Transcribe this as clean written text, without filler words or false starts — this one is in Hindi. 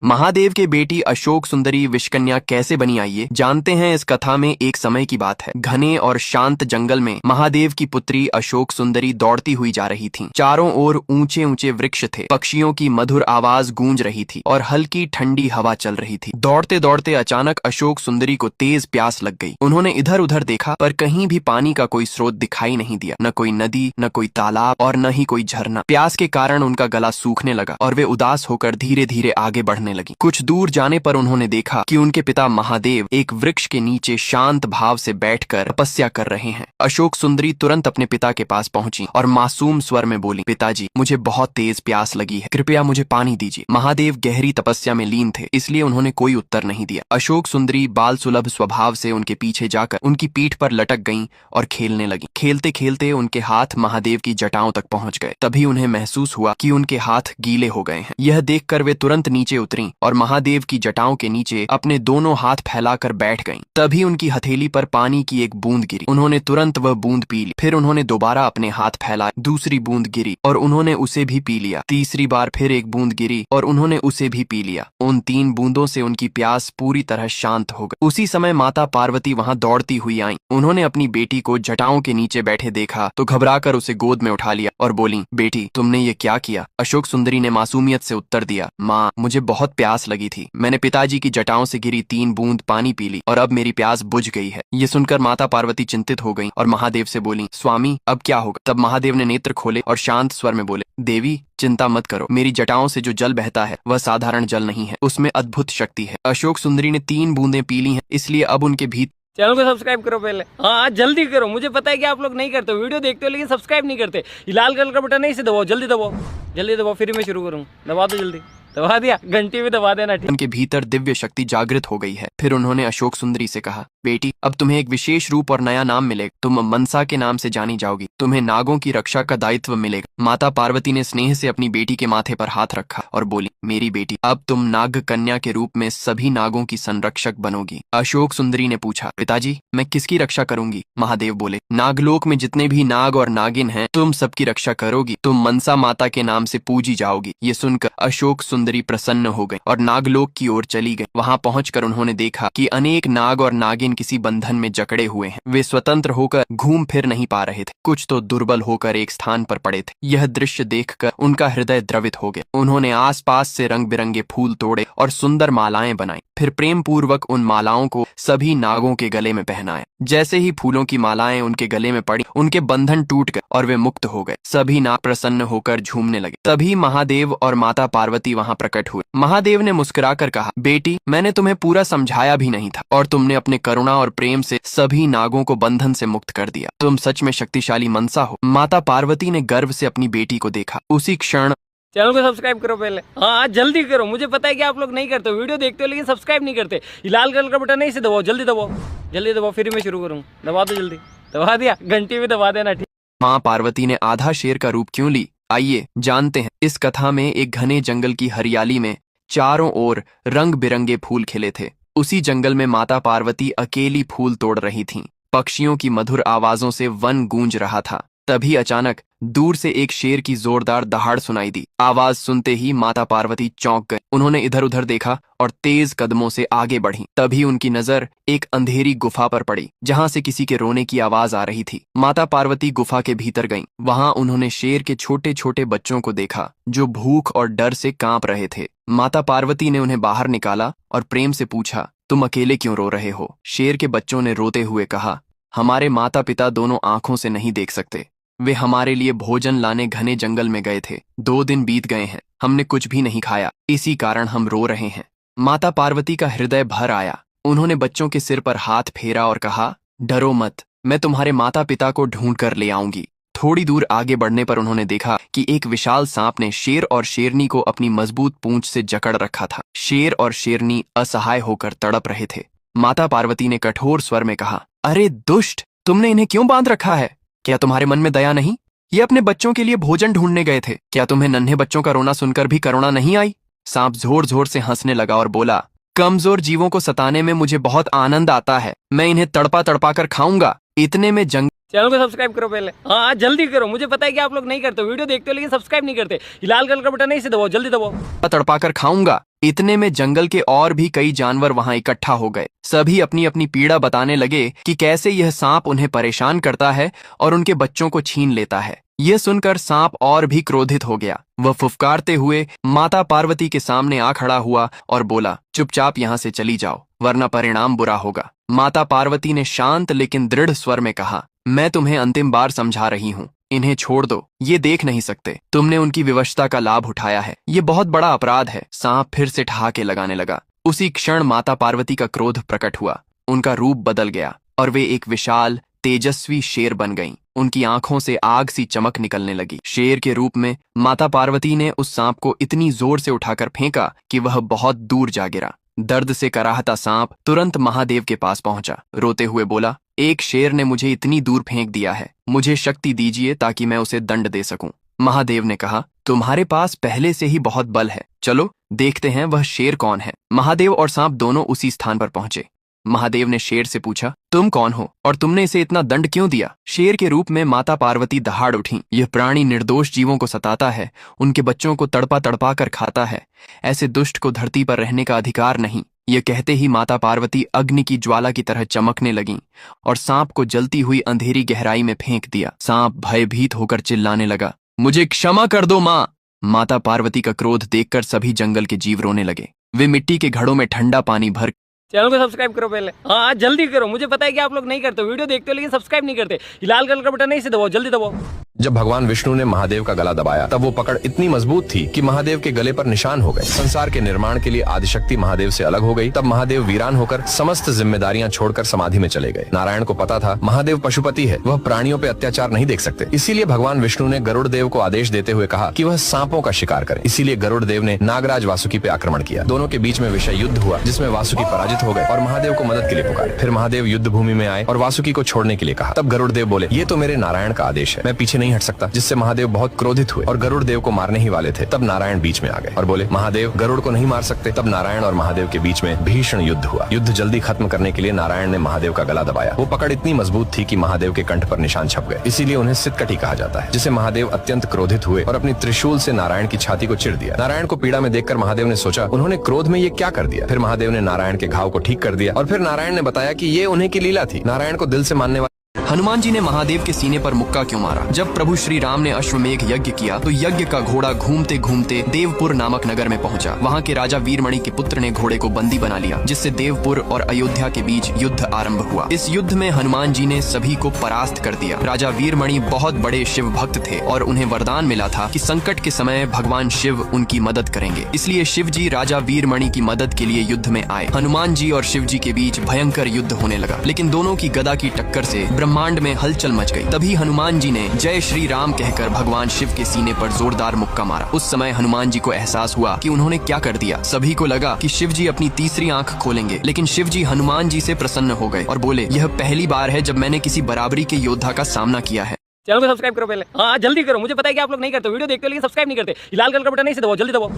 महादेव के बेटी अशोक सुंदरी विषकन्या कैसे बनी, आइए जानते हैं। इस कथा में एक समय की बात है। घने और शांत जंगल में महादेव की पुत्री अशोक सुंदरी दौड़ती हुई जा रही थी। चारों ओर ऊंचे ऊंचे वृक्ष थे, पक्षियों की मधुर आवाज गूंज रही थी और हल्की ठंडी हवा चल रही थी। दौड़ते दौड़ते अचानक अशोक सुंदरी को तेज प्यास लग गई। उन्होंने इधर उधर देखा पर कहीं भी पानी का कोई स्रोत दिखाई नहीं दिया, न कोई नदी, न कोई तालाब और न ही कोई झरना। प्यास के कारण उनका गला सूखने लगा और वे उदास होकर धीरे धीरे आगे बढ़ने लगी। कुछ दूर जाने पर उन्होंने देखा कि उनके पिता महादेव एक वृक्ष के नीचे शांत भाव से बैठकर तपस्या कर रहे हैं। अशोक सुंदरी तुरंत अपने पिता के पास पहुंची और मासूम स्वर में बोली, पिताजी, मुझे बहुत तेज प्यास लगी है, कृपया मुझे पानी दीजिए। महादेव गहरी तपस्या में लीन थे, इसलिए उन्होंने कोई उत्तर नहीं दिया। अशोक सुंदरी बाल सुलभ स्वभाव से उनके पीछे जाकर उनकी पीठ पर लटक गईं और खेलने लगी। खेलते खेलते उनके हाथ महादेव की जटाओं तक पहुंच गए। तभी उन्हें महसूस हुआ कि उनके हाथ गीले हो गए हैं। यह देखकर वे तुरंत नीचे उतरीं और महादेव की जटाओं के नीचे अपने दोनों हाथ फैलाकर बैठ गईं। तभी उनकी हथेली पर पानी की एक बूंद गिरी। उन्होंने तुरंत वह बूंद पी ली। फिर उन्होंने दोबारा अपने हाथ फैलाए, दूसरी बूंद गिरी और उन्होंने उसे भी पी लिया। तीसरी बार फिर एक बूंद गिरी और उन्होंने उसे भी पी लिया। उन 3 बूंदों से उनकी प्यास पूरी तरह शांत हो गई। उसी समय माता पार्वती वहां दौड़ती हुई आईं। उन्होंने अपनी बेटी को जटाओं के नीचे बैठे देखा तो घबराकर उसे गोद में उठा लिया और बोली, बेटी, तुमने ये क्या किया? अशोक सुंदरी ने मासूमियत से उत्तर दिया, माँ, मुझे बहुत प्यास लगी थी। मैंने पिताजी की जटाओं से गिरी 3 बूंद पानी पी ली और अब मेरी प्यास बुझ गई है। ये सुनकर माता पार्वती चिंतित हो गईं और महादेव से बोली, स्वामी, अब क्या होगा? तब महादेव ने नेत्र खोले और शांत स्वर में बोले, देवी, चिंता मत करो। मेरी जटाओं से जो जल बहता है वह साधारण जल नहीं है, उसमें अद्भुत शक्ति है। अशोक सुंदरी ने 3 बूंदें पी ली हैं, इसलिए अब उनके भीतर। चैनल को सब्सक्राइब करो पहले। हाँ, जल्दी करो। मुझे पता है कि आप लोग नहीं करते, वीडियो देखते हो लेकिन सब्सक्राइब नहीं करते। ये लाल कलर का बटन है, इसे दबाओ, जल्दी दबाओ, जल्दी दबाओ, फिर मैं शुरू करूँ। दबा दो, जल्दी दबा दिया, घंटी भी दबा देना। उनके भीतर दिव्य शक्ति जागृत हो गई है। फिर उन्होंने अशोक सुंदरी से कहा, बेटी, अब तुम्हें एक विशेष रूप और नया नाम मिलेगा। तुम मनसा के नाम से जानी जाओगी। तुम्हें नागों की रक्षा का दायित्व मिलेगा। माता पार्वती ने स्नेह से अपनी बेटी के माथे पर हाथ रखा और बोली, मेरी बेटी, अब तुम नाग कन्या के रूप में सभी नागों की संरक्षक बनोगी। अशोक सुंदरी ने पूछा, पिताजी, मैं किसकी रक्षा करूंगी? महादेव बोले, नागलोक में जितने भी नाग और नागिन हैं, तुम सबकी रक्षा करोगी। तुम मनसा माता के नाम से पूजी जाओगी। ये सुनकर अशोक सुंदरी प्रसन्न हो गई और नागलोक की ओर चली गई। वहां पहुंचकर उन्होंने देखा कि अनेक नाग और नागिन किसी बंधन में जकड़े हुए हैं। वे स्वतंत्र होकर घूम फिर नहीं पा रहे थे, कुछ तो दुर्बल होकर एक स्थान पर पड़े थे। यह दृश्य देखकर उनका हृदय द्रवित हो गया। उन्होंने आसपास से रंग बिरंगे फूल तोड़े और सुंदर मालाएं बनाई। फिर प्रेम पूर्वक उन मालाओं को सभी नागों के गले में पहनाया। जैसे ही फूलों की मालाएं उनके गले में पड़ी, उनके बंधन टूट गए और वे मुक्त हो गए। सभी नाग प्रसन्न होकर झूमने लगे। तभी महादेव और माता पार्वती वहां प्रकट हुए। महादेव ने मुस्कुराकर कहा, बेटी, मैंने तुम्हें पूरा समझाया भी नहीं था और तुमने अपने करुणा और प्रेम से सभी नागों को बंधन से मुक्त कर दिया। तुम सच में शक्तिशाली मनसा हो। माता पार्वती ने गर्व से अपनी बेटी को देखा। उसी क्षण। चैनल को सब्सक्राइब करो पहले। हाँ, जल्दी करो। मुझे पता है कि आप लोग नहीं करते, वीडियो देखते हो लेकिन सब्सक्राइब नहीं करते। ये लाल कलर का बटन है, इसे दबाओ, जल्दी दबाओ, जल्दी दबाओ, फिर मैं शुरू करूँ। दबा दो, जल्दी दबा दिया, घंटी भी दबा देना। ठीक। माँ पार्वती ने आधा शेर का रूप क्यों ली, आइए जानते हैं। इस कथा में एक घने जंगल की हरियाली में चारों ओर रंग बिरंगे फूल खिले थे। उसी जंगल में माता पार्वती अकेली फूल तोड़ रही थीं। पक्षियों की मधुर आवाजों से वन गूंज रहा था। तभी अचानक दूर से एक शेर की जोरदार दहाड़ सुनाई दी। आवाज सुनते ही माता पार्वती चौंक गए। उन्होंने इधर उधर देखा और तेज कदमों से आगे बढ़ी। तभी उनकी नजर एक अंधेरी गुफा पर पड़ी, जहां से किसी के रोने की आवाज आ रही थी। माता पार्वती गुफा के भीतर गईं। वहां उन्होंने शेर के छोटे छोटे बच्चों को देखा, जो भूख और डर से कांप रहे थे। माता पार्वती ने उन्हें बाहर निकाला और प्रेम से पूछा, तुम अकेले क्यों रो रहे हो? शेर के बच्चों ने रोते हुए कहा, हमारे माता पिता दोनों आंखों से नहीं देख सकते। वे हमारे लिए भोजन लाने घने जंगल में गए थे। 2 दिन बीत गए हैं, हमने कुछ भी नहीं खाया, इसी कारण हम रो रहे हैं। माता पार्वती का हृदय भर आया। उन्होंने बच्चों के सिर पर हाथ फेरा और कहा, डरो मत, मैं तुम्हारे माता पिता को ढूंढ कर ले आऊंगी। थोड़ी दूर आगे बढ़ने पर उन्होंने देखा कि एक विशाल सांप ने शेर और शेरनी को अपनी मजबूत पूंछ से जकड़ रखा था। शेर और शेरनी असहाय होकर तड़प रहे थे। माता पार्वती ने कठोर स्वर में कहा, अरे दुष्ट, तुमने इन्हें क्यों बांध रखा है? क्या तुम्हारे मन में दया नहीं? ये अपने बच्चों के लिए भोजन ढूंढने गए थे। क्या तुम्हें नन्हे बच्चों का रोना सुनकर भी करुणा नहीं आई? सांप जोर जोर से हंसने लगा और बोला, कमजोर जीवों को सताने में मुझे बहुत आनंद आता है। मैं इन्हें तड़पा तड़पा कर खाऊंगा। इतने में चैनल को सब्सक्राइब करो पहले। हाँ, जल्दी करो। मुझे पता है कि आप लोग नहीं करते, वीडियो देखते हो लेकिन सब्सक्राइब नहीं करते। ये लाल कलर का बटन है, इसे दबाओ, जल्दी दबाओ। तड़पा कर खाऊंगा। इतने में जंगल के और भी कई जानवर वहां इकट्ठा हो गए। सभी अपनी अपनी पीड़ा बताने लगे कि कैसे यह सांप उन्हें परेशान करता है और उनके बच्चों को छीन लेता है। यह सुनकर सांप और भी क्रोधित हो गया। वह फुफकारते हुए माता पार्वती के सामने आ खड़ा हुआ और बोला, चुपचाप यहाँ से चली जाओ, वरना परिणाम बुरा होगा। माता पार्वती ने शांत लेकिन दृढ़ स्वर में कहा, मैं तुम्हें अंतिम बार समझा रही हूँ, इन्हें छोड़ दो, ये देख नहीं सकते। तुमने उनकी विवशता का लाभ उठाया है, ये बहुत बड़ा अपराध है। सांप फिर से ठहाके लगाने लगा। उसी क्षण माता पार्वती का क्रोध प्रकट हुआ, उनका रूप बदल गया और वे एक विशाल तेजस्वी शेर बन गईं। उनकी आंखों से आग सी चमक निकलने लगी। शेर के रूप में माता पार्वती ने उस सांप को इतनी जोर से उठाकर फेंका कि वह बहुत दूर जा गिरा। दर्द से कराहता सांप तुरंत महादेव के पास पहुंचा। रोते हुए बोला, एक शेर ने मुझे इतनी दूर फेंक दिया है, मुझे शक्ति दीजिए ताकि मैं उसे दंड दे सकूं। महादेव ने कहा, तुम्हारे पास पहले से ही बहुत बल है, चलो देखते हैं वह शेर कौन है। महादेव और सांप दोनों उसी स्थान पर पहुंचे। महादेव ने शेर से पूछा, तुम कौन हो और तुमने इसे इतना दंड क्यों दिया? शेर के रूप में माता पार्वती दहाड़ उठी। यह प्राणी निर्दोष जीवों को सताता है, उनके बच्चों को तड़पा तड़पा कर खाता है। ऐसे दुष्ट को धरती पर रहने का अधिकार नहीं। यह कहते ही माता पार्वती अग्नि की ज्वाला की तरह चमकने लगीं और सांप को जलती हुई अंधेरी गहराई में फेंक दिया। सांप भयभीत होकर चिल्लाने लगा, मुझे क्षमा कर दो माँ। माता पार्वती का क्रोध देखकर सभी जंगल के जीव रोने लगे। वे मिट्टी के घड़ों में ठंडा पानी भर चैनल को सब्सक्राइब करो पहले। हाँ जल्दी करो, मुझे पता है कि आप लोग नहीं करते, वीडियो देखते हो लेकिन सब्सक्राइब नहीं करते। लाल कलर का बटन नहीं से दबाओ, जल्दी दबाओ। जब भगवान विष्णु ने महादेव का गला दबाया तब वो पकड़ इतनी मजबूत थी कि महादेव के गले पर निशान हो गए। संसार के निर्माण के लिए आदिशक्ति महादेव से अलग हो गई। तब महादेव वीरान होकर समस्त जिम्मेदारियां छोड़कर समाधि में चले गए। नारायण को पता था महादेव पशुपति है, वह प्राणियों पे अत्याचार नहीं देख सकते। इसीलिए भगवान विष्णु ने गरुड़ देव को आदेश देते हुए कहा कि वह सांपों का शिकार करें। इसीलिए गरुड़ देव ने नागराज वासुकी पे आक्रमण किया। दोनों के बीच में विषय युद्ध हुआ, जिसमें वासुकी पराजित हो गए और महादेव को मदद के लिए पुकारे। फिर महादेव युद्ध भूमि में आए और वासुकी को छोड़ने के लिए कहा। तब गरुड़ देव बोले, ये तो मेरे नारायण का आदेश है, मैं पीछे नहीं हट सकता। जिससे महादेव बहुत क्रोधित हुए और गरुड़ देव को मारने ही वाले थे। तब नारायण बीच में आ गए और बोले, महादेव गरुड़ को नहीं मार सकते। तब नारायण और महादेव के बीच में भीषण युद्ध हुआ। युद्ध जल्दी खत्म करने के लिए नारायण ने महादेव का गला दबाया। वो पकड़ इतनी मजबूत थी कि महादेव के कंठ पर निशान छप गए। इसीलिए उन्हें सितकटी कहा जाता है। जिसे महादेव अत्यंत क्रोधित हुए और अपनी त्रिशूल से नारायण की छाती को चिर दिया। नारायण को पीड़ा में देखकर महादेव ने सोचा, उन्होंने क्रोध में ये क्या कर दिया। फिर महादेव ने नारायण के घाव को ठीक कर दिया और फिर नारायण ने बताया कि ये उन्हीं की लीला थी। नारायण को दिल से मानने वाले हनुमान जी ने महादेव के सीने पर मुक्का क्यों मारा? जब प्रभु श्री राम ने अश्वमेघ यज्ञ किया तो यज्ञ का घोड़ा घूमते घूमते देवपुर नामक नगर में पहुंचा। वहां के राजा वीरमणि के पुत्र ने घोड़े को बंदी बना लिया, जिससे देवपुर और अयोध्या के बीच युद्ध आरंभ हुआ। इस युद्ध में हनुमान जी ने सभी को परास्त कर दिया। राजा वीरमणि बहुत बड़े शिव भक्त थे और उन्हें वरदान मिला था कि संकट के समय भगवान शिव उनकी मदद करेंगे। इसलिए शिव जी राजा वीरमणि की मदद के लिए युद्ध में आए। हनुमान जी और शिव जी के बीच भयंकर युद्ध होने लगा, लेकिन दोनों की गदा की टक्कर से ब्रह्मांड में हलचल मच गई। तभी हनुमान जी ने जय श्री राम कहकर भगवान शिव के सीने पर जोरदार मुक्का मारा। उस समय हनुमान जी को एहसास हुआ कि उन्होंने क्या कर दिया। सभी को लगा कि शिव जी अपनी तीसरी आंख खोलेंगे, लेकिन शिव जी हनुमान जी से प्रसन्न हो गए और बोले, यह पहली बार है जब मैंने किसी बराबरी के योद्धा का सामना किया है। चैनल को सब्सक्राइब करो पहले। हाँ जल्दी करो, मुझे पता है कि आप लोग नहीं करते, वीडियो देखते हो लेकिन सब्सक्राइब नहीं करते। लाल कलर का बटन नहीं से दबाओ, जल्दी दबाओ।